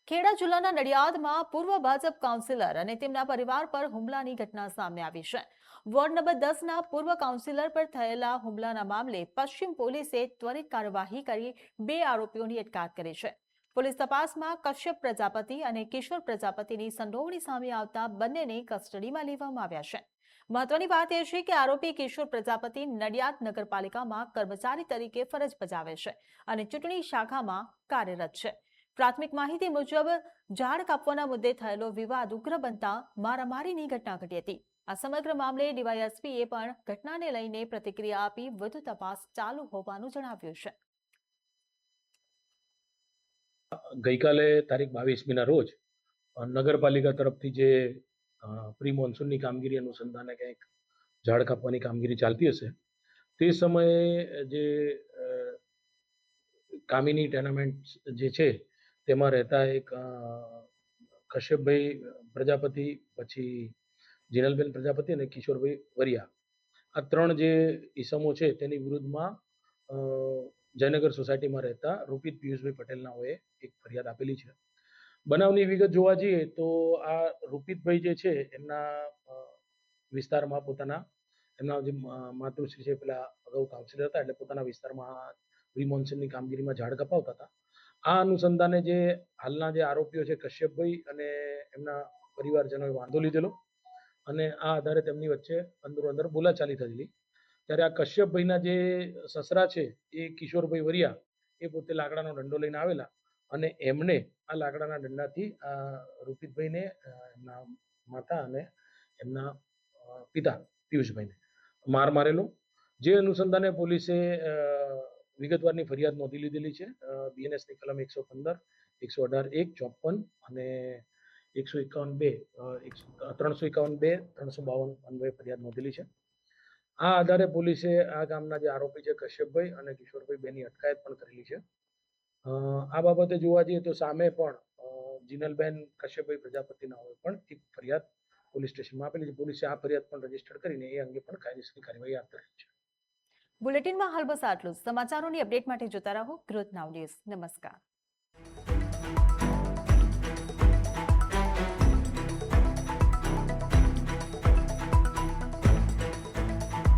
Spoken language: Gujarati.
ખેડા જિલ્લાના નડિયાદમાં પૂર્વ ભાજપ કાઉન્સિલર અને તેમના પરિવાર પર હુમલાની ઘટના સામે આવી છે। વોર્ડ નંબર 10ના પૂર્વ કાઉન્સિલર પર થયેલા હુમલાના મામલે પશ્ચિમ પોલીસે ત્વરિત કાર્યવાહી કરી 2 આરોપીઓની અટકાયત કરી છે। પોલીસ તપાસમાં કશ્યપ પ્રજાપતિ અને કિશોર પ્રજાપતિની સંડોવણી સામે આવતા બંનેને કસ્ટડીમાં લેવામાં આવ્યા છે। મહત્વની વાત એ છે કે આરોપી કિશોર પ્રજાપતિ નડિયાદ નગરપાલિકામાં કર્મચારી તરીકે ફરજ બજાવે છે અને ચૂંટણી શાખામાં કાર્યરત છે। પ્રાથમિક માહિતી મુજબ ઝાડ કાપવાના મુદ્દે થયેલો વિવાદ ઉગ્ર બનતા મારામારીની ઘટના ઘટી હતી। આ સમગ્ર મામલે ડીવાયએસપીએ પણ ઘટનાને લઈને પ્રતિક્રિયા આપી વધુ તપાસ ચાલુ હોવાનું જણાવ્યું છે। ગઈકાલે તારીખ 22મીના રોજ નગરપાલિકા તરફથી જે પ્રી મોન્સૂનની કામગીરી અનુસંધાને કંઈક ઝાડ કાપવાની કામગીરી ચાલતી હશે તે સમયે જે કામિની ટેનામેન્ટ જે છે તેમાં રહેતા એક કશ્યપભાઈ પ્રજાપતિ, પછી જીનલબેન પ્રજાપતિ અને કિશોરભાઈ વરિયા, આ 3 જે ઈસમો છે તેની વિરુદ્ધમાં જયનગર સોસાયટીમાં રહેતા રૂપિત પિયુષભાઈ પટેલનાઓએ એક ફરિયાદ આપેલી છે। બનાવની વિગત જોવા જઈએ તો આ રૂપિતભાઈ જે છે એમના વિસ્તારમાં એમના જે માતૃશ્રી છે પેલા અગાઉ કાઉન્સિલર હતા એટલે પોતાના વિસ્તારમાં પ્રી મોન્સૂનની કામગીરીમાં ઝાડ કપાવતા હતા। આ અનુસંધાને જે હાલના જે આરોપીઓ છે કશ્યપભાઈ અને એમના પરિવારજનોએ વાંધો લીધેલો અને આ આધારે તેમની વચ્ચે અંદરો-અંદર બોલાચાલી થયેલી। ત્યારે આ કશ્યપભાઈના જે સસરા છે એ કિશોરભાઈ વરિયા એ પોતે લાકડાનો દંડો લઈને આવેલા અને એમને આ લાકડાના દંડાથી રૂપિતભાઈને, એમના માતા અને એમના પિતા પિયુષભાઈને માર મારેલો। જે અનુસંધાને પોલીસે વિગતવારની ફરિયાદ નોંધી લીધેલી છે। બીએનએસની કલમ 115, 118(1), 54 અને 151(2), 351(2), 352 અન્વયે ફરિયાદ નોંધેલી છે। આ આધારે પોલીસે આ ગામના જે આરોપી છે કશ્યપભાઈ અને કિશોરભાઈ બેની અટકાયત પણ કરેલી છે। આ બાબતે જોવા જઈએ તો સામે પણ જીનલબેન કશ્યપભાઈ પ્રજાપતિના હોય પણ એક ફરિયાદ પોલીસ સ્ટેશનમાં આપેલી છે। પોલીસે આ ફરિયાદ પણ રજીસ્ટર કરીને એ અંગે પણ કાયદેસરની કાર્યવાહી હાથ ધરેલી છે। બુલેટિનમાં હાલ બસ આટલું જ। સમાચારોની અપડેટ માટે જોતા રહો ગ્રોથ નાવ ન્યૂઝ। નમસ્કાર।